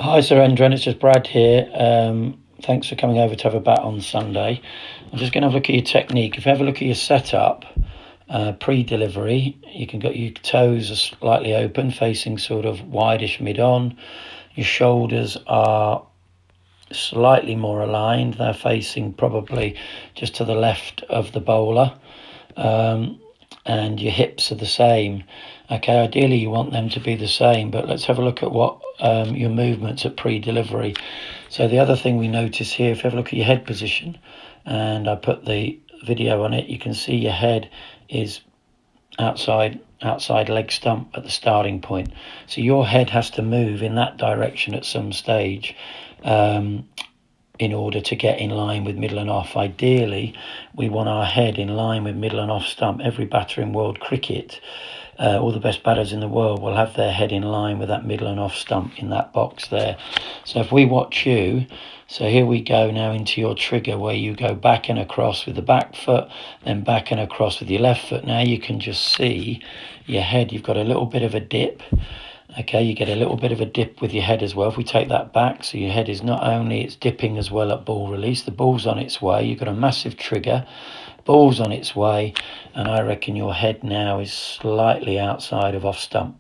Hi Surendran, it's just Brad here. Thanks for coming over to have a bat on Sunday. I'm just going to have a look at your technique. If you have a look at your setup, pre-delivery, you can get your toes are slightly open, facing sort of wideish mid-on. Your shoulders are slightly more aligned. They're facing probably just to the left of the bowler. And your hips are the same. Okay, ideally you want them to be the same, but let's have a look at what your movements at pre-delivery. So the other thing we notice here, if you have a look at your head position, and I put the video on it, you can see your head is outside leg stump at the starting point. So your head has to move in that direction at some stage. In order to get in line with middle and off. Ideally, we want our head in line with middle and off stump. Every batter in world cricket, all the best batters in the world will have their head in line with that middle and off stump in that box there. So if we watch you, so here we go now into your trigger where you go back and across with the back foot, then back and across with your left foot. Now you can just see your head, you've got a little bit of a dip. Okay, you get a little bit of a dip with your head as well. If we take that back, so your head is not only, it's dipping as well at ball release. The ball's on its way. You've got a massive trigger. Ball's on its way. And I reckon your head now is slightly outside of off stump.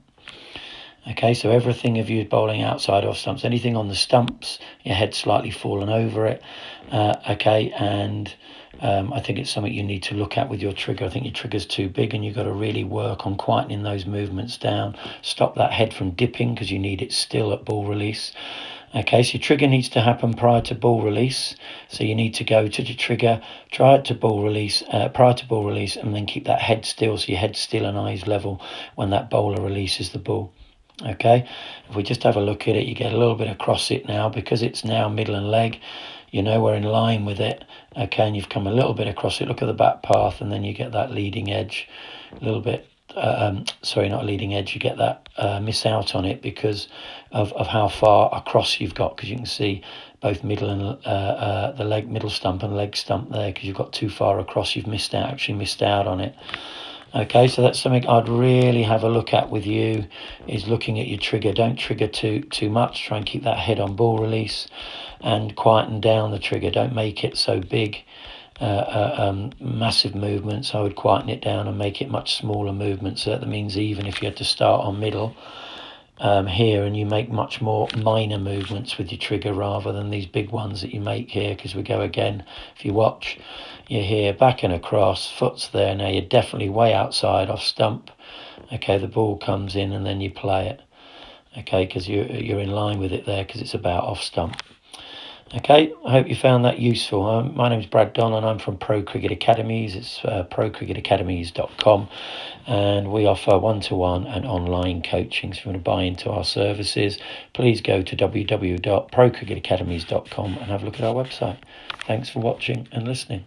Okay, so everything of you bowling outside off stumps. Anything on the stumps, your head's slightly fallen over it. Okay, and I think it's something you need to look at with your trigger. I think your trigger's too big and you've got to really work on quietening those movements down. Stop that head from dipping because you need it still at ball release. Okay, so your trigger needs to happen prior to ball release. So you need to go to the trigger, try it to ball release, prior to ball release, and then keep that head still, so your head's still and eyes level when that bowler releases the ball. Okay, if we just have a look at it, you get a little bit across it now because it's now middle and leg. You know, we're in line with it. Okay, and you've come a little bit across it. Look at the back path, and then you get that leading edge, a little bit. Sorry, not a leading edge. You get that miss out on it because of how far across you've got. Because you can see both middle and the leg, middle stump and leg stump there. Because you've got too far across, you've missed out on it. Okay, so that's something I'd really have a look at with you, is looking at your trigger. Don't trigger too much. Try and keep that head on ball release and quieten down the trigger. Don't make it so big, massive movements. I would quieten it down and make it much smaller movements. So that means even if you had to start on middle here, and you make much more minor movements with your trigger rather than these big ones that you make here, because we go again. If you watch, you're here, back and across, foot's there. Now you're definitely way outside off stump. Okay, the ball comes in and then you play it. Okay, because you're in line with it there because it's about off stump. Okay, I hope you found that useful. My name is Brad Don and I'm from Pro Cricket Academies. It's procricketacademies.com, and we offer one-to-one and online coaching. So if you want to buy into our services, please go to www.procricketacademies.com and have a look at our website. Thanks for watching and listening.